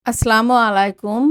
আসসালামু আলাইকুম।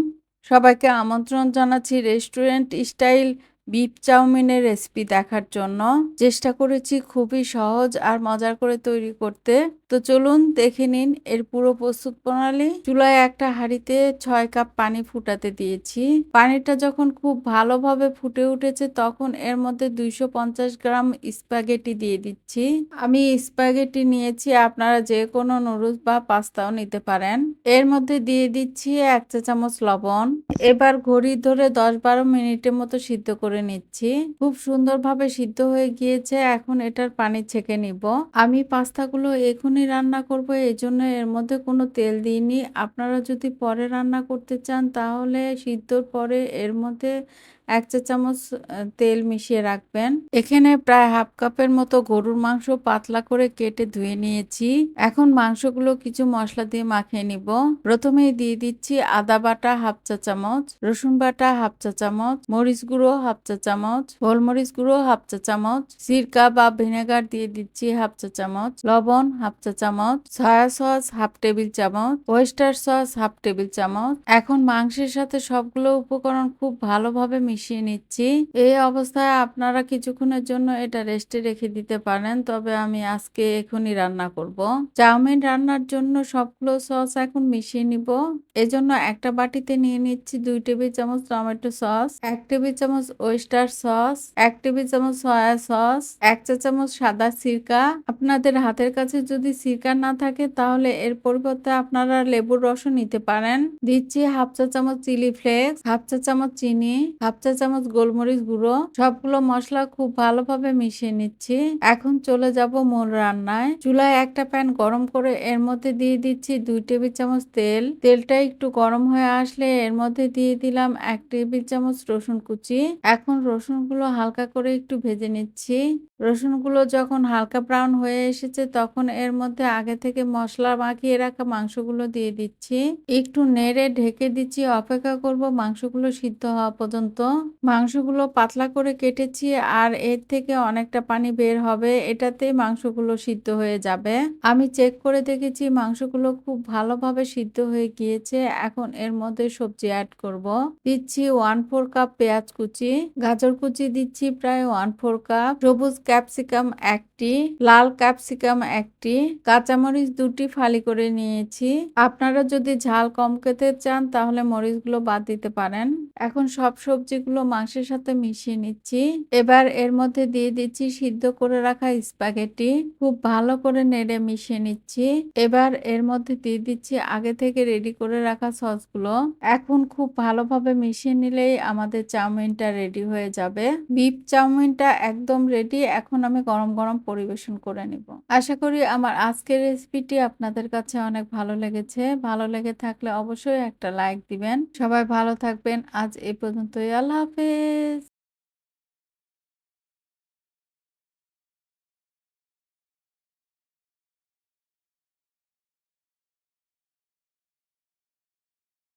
সবাইকে আমন্ত্রণ জানাচ্ছি রেস্টুরেন্ট স্টাইল বিফ চাউমিনের রেসিপি দেখার জন্য। চেষ্টা করেছি খুবই সহজ আর মজার করে তৈরি করতে। তো চলুন দেখে নিন এর পুরো প্রস্তুত প্রণালী। চুলায় একটা হাঁড়িতে ৬ কাপ পানি ফুটাতে দিয়েছি। পানিটা যখন খুব ভালোভাবে ফুটে উঠেছে তখন এর মধ্যে ২৫০ গ্রাম স্প্যাগেটি দিয়ে দিচ্ছি। আমি স্প্যাগেটি নিয়েছি, আপনারা যেকোনো নুডলস বা পাস্তাও নিতে পারেন। এর মধ্যে দিয়ে দিচ্ছি ১ চা চামচ লবণ। এবার ঘড়ি ধরে ১০-১২ মিনিটের মতো সিদ্ধ করে নিচ্ছি। খুব সুন্দরভাবে সিদ্ধ হয়ে গিয়েছে, এখন এটার পানি ছেঁকে নিব। আমি পাস্তাগুলো এখনই রান্না করব, এজন্য এর মধ্যে কোনো তেল দিইনি। আপনারা যদি পরে রান্না করতে চান তাহলে সিদ্ধর পরে এর মধ্যে ১ চা চামচ তেল মিশিয়ে রাখবেন। এখানে প্রায় হাফ কাপের মতো গরুর মাংস পাতলা করে কেটে ধুয়ে নিয়েছি। এখন মাংসগুলো কিছু মসলা দিয়ে মাখিয়ে নিব। প্রথমেই দিয়ে দিচ্ছি আদা বাটা হাফ চা চামচ, রসুন বাটা হাফ চা চামচ, মরিচ গুঁড়ো হাফ চা চামচ, গোলমরিচ গুঁড়ো হাফ চা চামচ, সিরকা বা ভিনেগার দিয়ে দিচ্ছি হাফ চা চামচ, লবণ হাফ চা চামচ, সয়া সস হাফ টেবিল চামচ, ওয়েস্টার সস হাফ টেবিল চামচ। এখন মাংসের সাথে সবগুলো উপকরণ খুব ভালোভাবে মিশিয়ে নিচ্ছি। এই অবস্থায় আপনারা কিছুক্ষণের জন্য এটা রেস্টে রেখে দিতে পারেন, তবে আমি আজকে এখনই রান্না করব। চাউমিন রান্নার জন্য সবগুলো সস এখন মিশিয়ে নিব। এজন্য একটা বাটিতে নিয়ে নিচ্ছি ২ টেবিল চামচ টমেটো সস, ১ টেবিল চামচ ওয়েস্টার সস, ১ টেবিল চামচ সয়া সস, ১ চা চামচ সাদা সিরকা। আপনাদের হাতের কাছে যদি সিরকা না থাকে তাহলে এর পরিবর্তে আপনারা লেবুর রসও নিতে পারেন। দিচ্ছি হাফ চা চামচ চিলি ফ্লেক্স, হাফ চা চামচ চিনি, হাফ চা চামচ গোলমরিচ গুঁড়ো। সবগুলো মশলা খুব ভালোভাবে মিশিয়ে নিচ্ছি। এখন চলে যাব মূল রান্নায়। চুলায় একটা প্যান গরম করে এর মধ্যে দিয়ে দিচ্ছি ২ টেবিল চামচ তেল। তেলটা একটু গরম হয়ে আসলে এর মধ্যে দিয়ে দিলাম ১ টেবিল চামচ রসুন কুচি। এখন রসুনগুলো হালকা করে একটু ভেজে নিচ্ছি। রসুনগুলো যখন হালকা ব্রাউন হয়ে এসেছে তখন এর মধ্যে আগে থেকে মশলা মাখিয়ে রাখা মাংসগুলো দিয়ে দিচ্ছি। একটু নেড়ে ঢেকে দিচ্ছি, অপেক্ষা করব মাংসগুলো সিদ্ধ হওয়া পর্যন্ত। মাংসগুলো পাতলা করে কেটেছি আর এর থেকে অনেকটা পানি বের হবে, এটাতে মাংসগুলো সিদ্ধ হয়ে যাবে। আমি চেক করে দেখেছি মাংসগুলো খুব ভালোভাবে সিদ্ধ হয়ে গিয়েছে। এখন এর মধ্যে সবজি অ্যাড করব। দিচ্ছি 1/4 কাপ পেঁয়াজ কুচি, গাজর কুচি দিচ্ছি প্রায় 1/4 কাপ, সবুজ ক্যাপসিকাম 1টি, লাল ক্যাপসিকাম 1টি, কাঁচামরিচ 2টি ফালি করে নিয়েছি। আপনারা যদি ঝাল কম খেতে চান তাহলে মরিচগুলো বাদ দিতে পারেন। এখন সব সবজিগুলো মাংসের সাথে মিশিয়ে নিচ্ছি। এবার এর মধ্যে দিয়ে দিচ্ছি সিদ্ধ করে রাখা স্প্যাগেটি। খুব ভালো করে নেড়ে মিশিয়ে নিচ্ছি। এবার এর মধ্যে দিয়ে দিচ্ছি আগে থেকে রেডি করে রাখা সসগুলো। এখন খুব ভালোভাবে মিশিয়ে নিলেই আমাদের চাউমিনটা রেডি হয়ে যাবে। বিফ চাউমিনটা একদম রেডি। এখন আমি গরম গরম পরিবেশন করে নিব। আশা করি আমার আজকের রেসিপিটি আপনাদের কাছে অনেক ভালো লেগেছে। ভালো লেগে থাকলে অবশ্যই একটা লাইক দিবেন। সবাই ভালো থাকবেন। আজ এই পর্যন্তই। আল্লাহ হাফেজ।